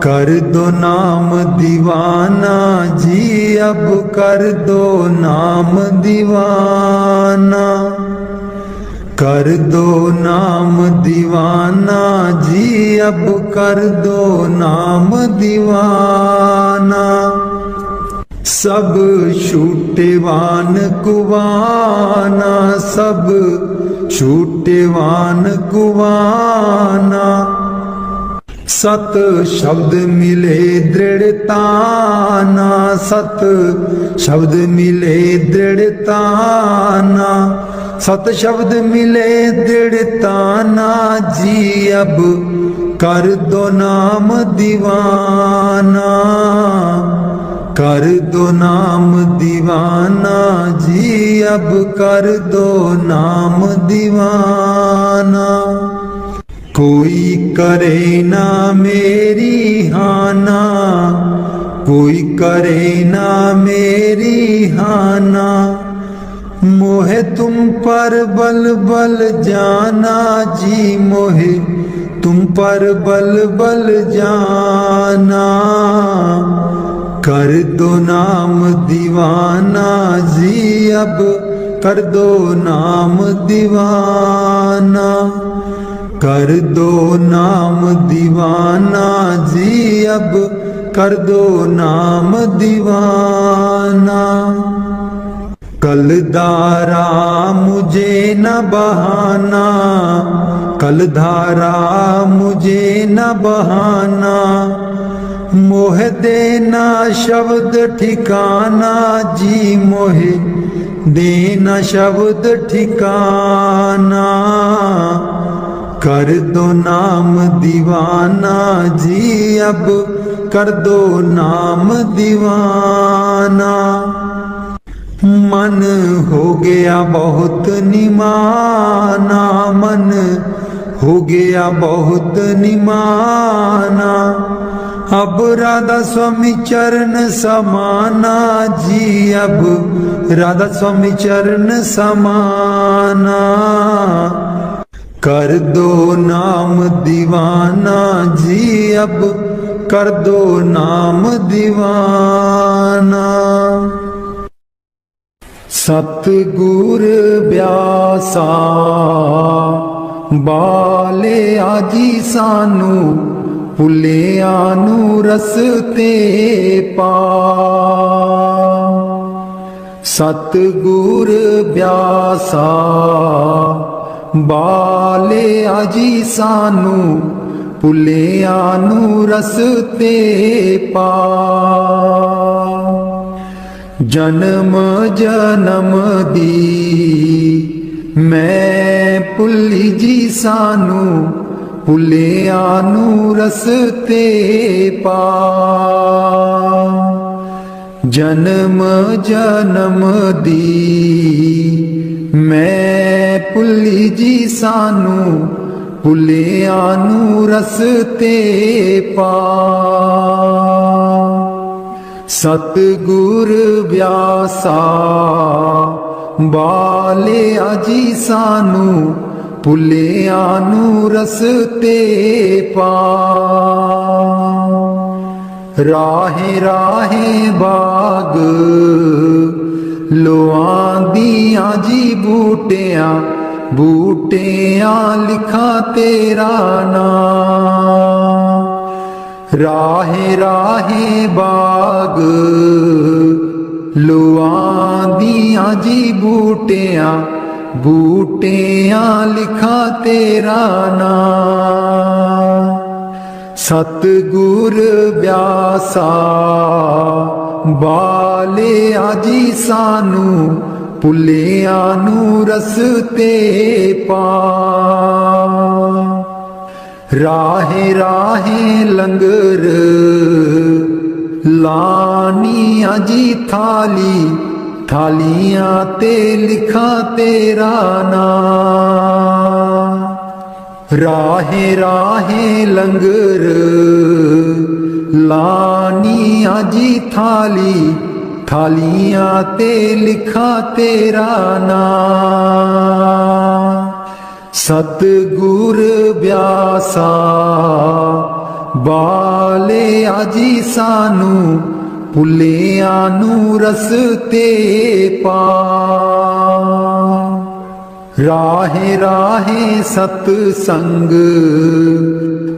कर दो नाम दीवाना जी अब कर दो नाम दीवाना कर दो नाम दीवाना जी अब कर दो नाम दीवाना सब छूटेवान कुवाना सब छूटेवान कुवाना सत शब्द मिले दृढ़ताना सत शब्द मिले दृढ़ताना सत शब्द मिले दृढ़ताना जी अब कर दो नाम दीवाना कर दो नाम दीवाना जी अब कर दो नाम दीवाना कोई करे ना मेरी हाना, कोई करे ना मेरी हाना। मोहे तुम पर बल बल जाना जी, मोहे तुम पर बल बल जाना। कर दो नाम दीवाना जी, अब कर दो नाम दीवाना। कर दो नाम दीवाना जी, अब कर दो नाम दीवाना। कलधारा मुझे न बहाना, कलधारा मुझे न बहाना। मोह देना शब्द ठिकाना जी, मोहे देना शब्द ठिकाना। कर दो नाम दीवाना जी, अब कर दो नाम दीवाना। मन हो गया बहुत निमाना, मन हो गया बहुत निमाना। अब राधा स्वामी चरण समाना जी, अब राधा स्वामी चरण समाना। कर दो नाम दीवाना जी, अब कर दो नाम दीवाना। सतगुर ब्यासा बाले आजी सानू, भुलिया नू रस्ते पा। सतगुर ब्यासा बाले आजी सानू, भुलिया नू रस्ते पा। जन्म जन्म दी मैं भुली जी सानू, भुलिया नू रस्ते पा। जन्म जन्म दी मैं भुली जी सानू, भुलिया नू रस्ते पा। सतगुर ब्यासा बाले आजी सानू, भुलिया नू रस्ते पा। राहे राहे बाग लोआंदियां जी बूटियां, बूटियां लिखा तेरा नाम। राहे राहे बाग लुआंदियां जी बूटियां, बूटियां लिखा तेरा नाम। सतगुर ब्यासा बाले आजी सानू, भुलिया नू रस्ते पा। राहे राहे लंगर लानिया जी थाली, थालियां ते लिखा तेरा नाम। राहे राहे लंगर लानिया जी थाली, थालियां ते लिखा तेरा नाम। सतगुर ब्यासा बाले आजी सानू, भुलिया नू रस्ते पा। राहे राहे सतसंग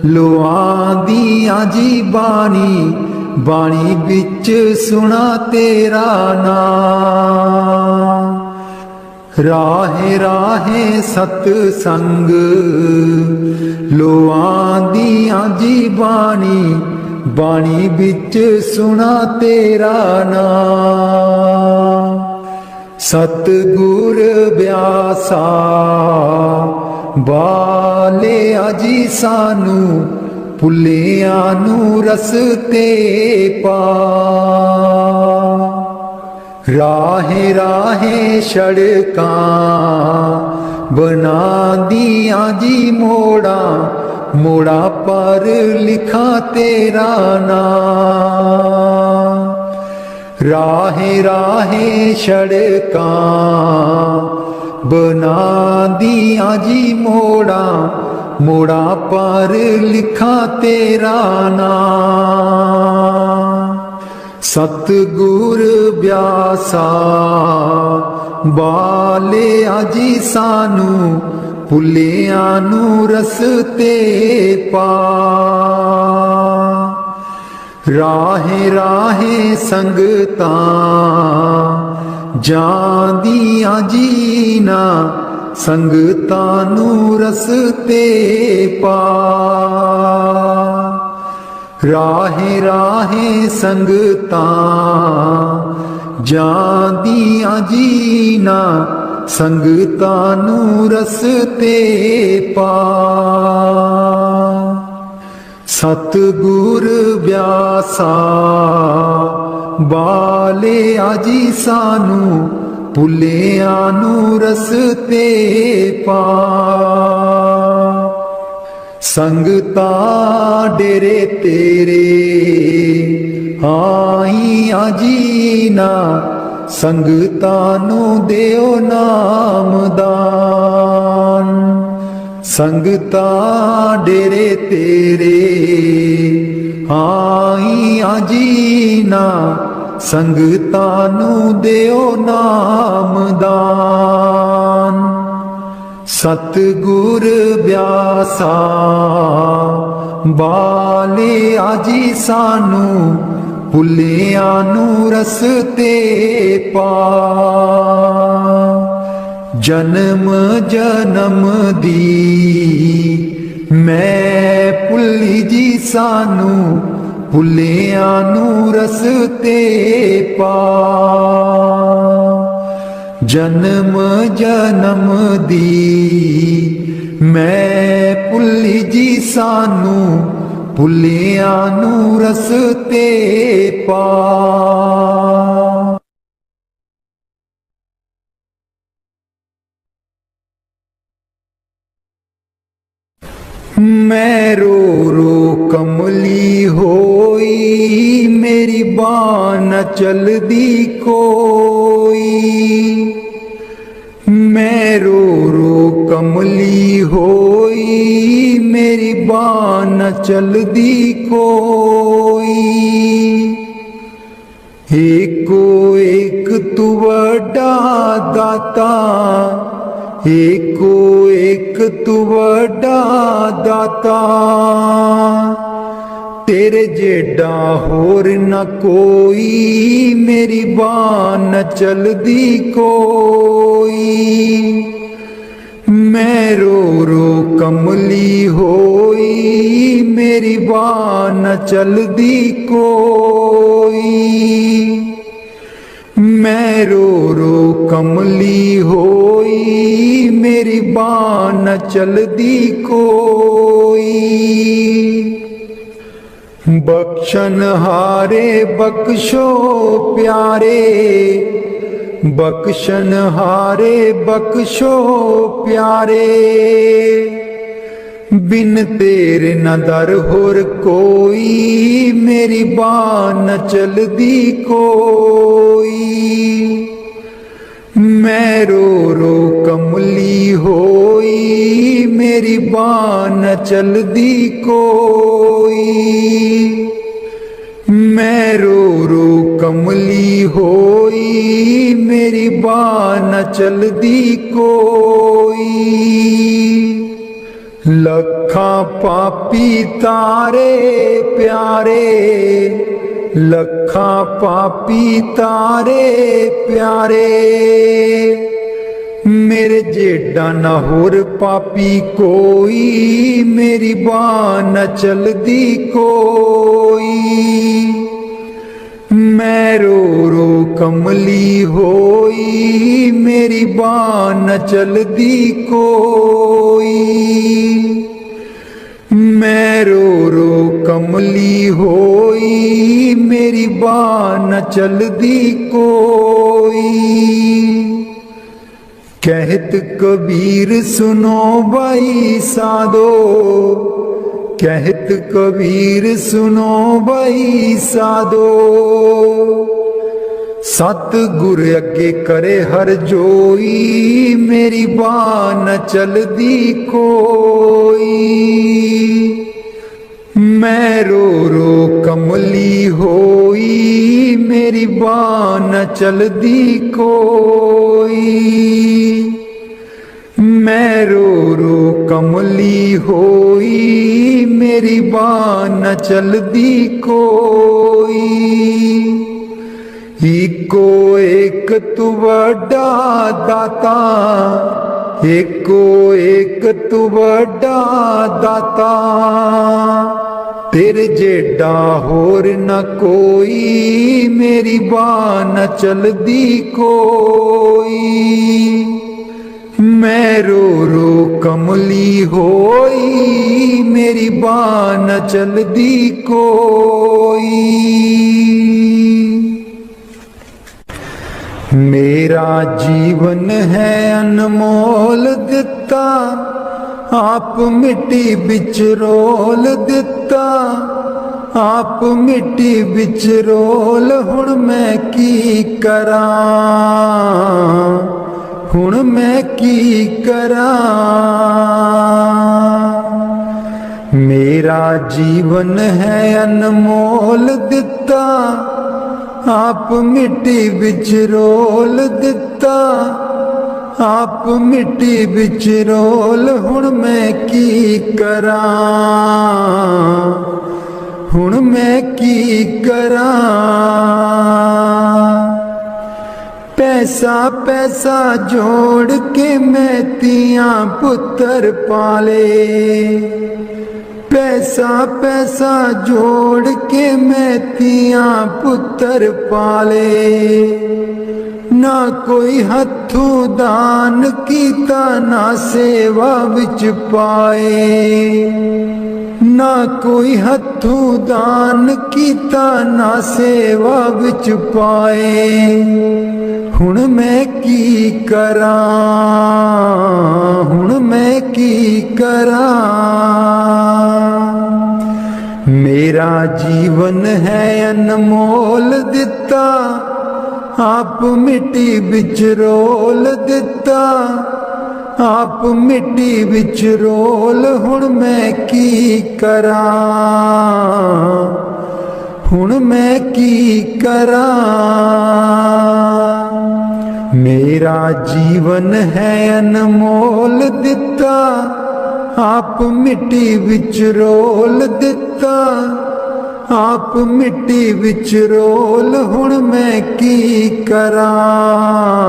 लुआंदियां जी बाणी, बाणी बिच सुना तेरा नाम। राहे राहे सतसंग लुआंदियां जी बाणी, बाणी बिच सुना तेरा नाम। सतगुर ब्यासा बाले आजी सानू, भुलिया नू रस्ते पा। राहे राहे सड़कां बना दियां जी मोड़ा, मोड़ा पर लिखा तेरा नाम। राहे राहे सड़का बना दिया जी मोड़ा, मोड़ा पर लिखा तेरा नाम। सतगुर ब्यासा बाले आजी सानू भुलिया नू रस्ते पा। राहे राहे संगतां जांदियां जीना, संगतां नू रस्ते पा। राहे राहे संगतां जांदियां जीना, संगतां नू रस्ते पा। सतगुर ब्यासा बाले आजी सानू भुलिया नू रस्ते पा। संगता डेरे तेरे आईयां जीना, संगता नू देओ नामदान। संगता डेरे तेरे आईयां जीना, संगता नू देओ नामदान। सतगुर ब्यासा बाले आजी सानू भुलिया नू रस्ते पा। जन्म जन्म दी मैं भुली जी सानू भुलिया नू रस्ते पा। जन्म जन्म दी मैं भुली जी सानू भुलिया नू रस्ते पा। मैं रो रो कमली होई, मेरी बाँ न चलदी कोई। मैं रो रो कमली होई, मेरी बाँ न चलदी कोई। एको एक तू वड्डा दाता, एको एक तू वड्डा दाता। तेरे जेडा होर न कोई, मेरी बाँ न चलदी कोई। मैं रो रो कमली होई, मेरी बाँ न चलदी कोई। मैं रो रो कमली होई, मेरी बाँ न चलदी कोई। बख्शन हारे बख्शो प्यारे, बख्शन हारे बख्शो प्यारे। बिन तेरे न दर होर कोई, मेरी बाँ न चलदी कोई। मैं रो रो कमली होई, मेरी बाँ न चलदी कोई। मैं रो रो कमली होई, मेरी बाँ न चलदी कोई। लखा पापी तारे प्यारे, लखा पापी तारे प्यारे। मेरे जेडा न होर पापी कोई, मेरी बाँ न चलदी कोई। मैं रो रो कमली होई, मेरी बाँ न चलदी कोई। मैं रो रो कमली होई, मेरी बाँ न चलदी कोई। कहत कबीर सुनो भाई साधो, कहत कबीर सुनो भाई साधो, सतगुर अगे करे हर जोई, मेरी बाँ न चलदी कोई। मैं रो रो कमली होई, मेरी बाँ न चलदी कोई। मैं रो रो कमली होई, मेरी बाँ न चलदी कोई। एको एक तू वड्डा दाता, एको एक तू वड्डा दाता, तेरे जेडा होर न कोई, मेरी बाँ न चलदी कोई। मैं रो रो कमली होई, मेरी बाँ न चलदी कोई। मेरा जीवन है अनमोल दिता, आप मिट्टी बिच रोल दिता, आप मिट्टी बिच रोल। हुण मैं की करां, हुण मैं की करां। मेरा जीवन है अनमोल दिता, आप मिट्टी बिच रोल दिता, आप मिट्टी बिच रोल। हुण मैं की करां, हुण मैं की करां। पैसा पैसा जोड़ के मैं तियां पुत्र पाले, पैसा पैसा जोड़ के मैं तियां पुत्र पाले। ना कोई हथों दान कीता, ना सेवा विच पाए। ना कोई हथों दान कीता, ना सेवा विच पाए। हुण मैं की करां, हुण मैं की करां। मेरा जीवन है अनमोल दिता, आप मिट्टी बिच रोल दिता, आप मिट्टी बिच रोल। हुण मैं की करां, हुण मैं की करां। मेरा जीवन है अनमोल दिता, आप मिट्टी बिच रोल दिता, आप मिट्टी बिच रोल। हुण मैं की करां,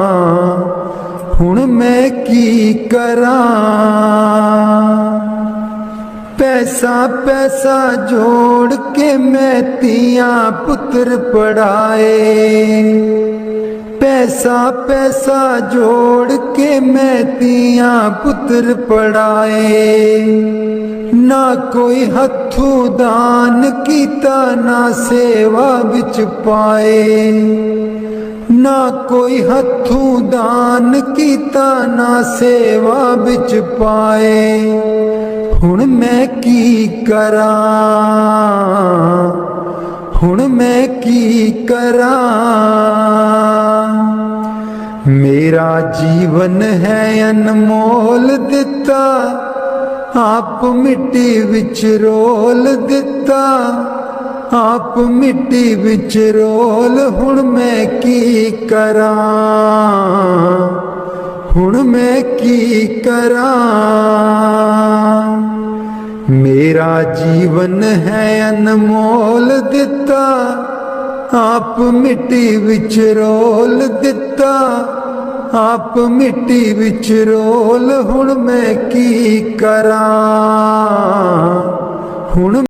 हुण मैं की करां। पैसा पैसा जोड़ के मैं तियां पुत्र पढ़ाए, पैसा पैसा जोड़ के मैं तियां पुत्र पढ़ाए। ना कोई हथों दान कीता, ना सेवा बिच पाए। ना कोई हथों दान कीता, ना सेवा बिच पाए। हुण मैं की करां, हुण मैं की करां। मेरा जीवन है अनमोल दिता, आप मिट्टी बिच रोल दिता, आप मिट्टी बिच रोल। हुण मैं की करां, हुण मैं की करां। मेरा जीवन है अनमोल दिता, आप मिट्टी बिच रोल दिता, आप मिट्टी बिच रोल। हुण मैं की करां, हुण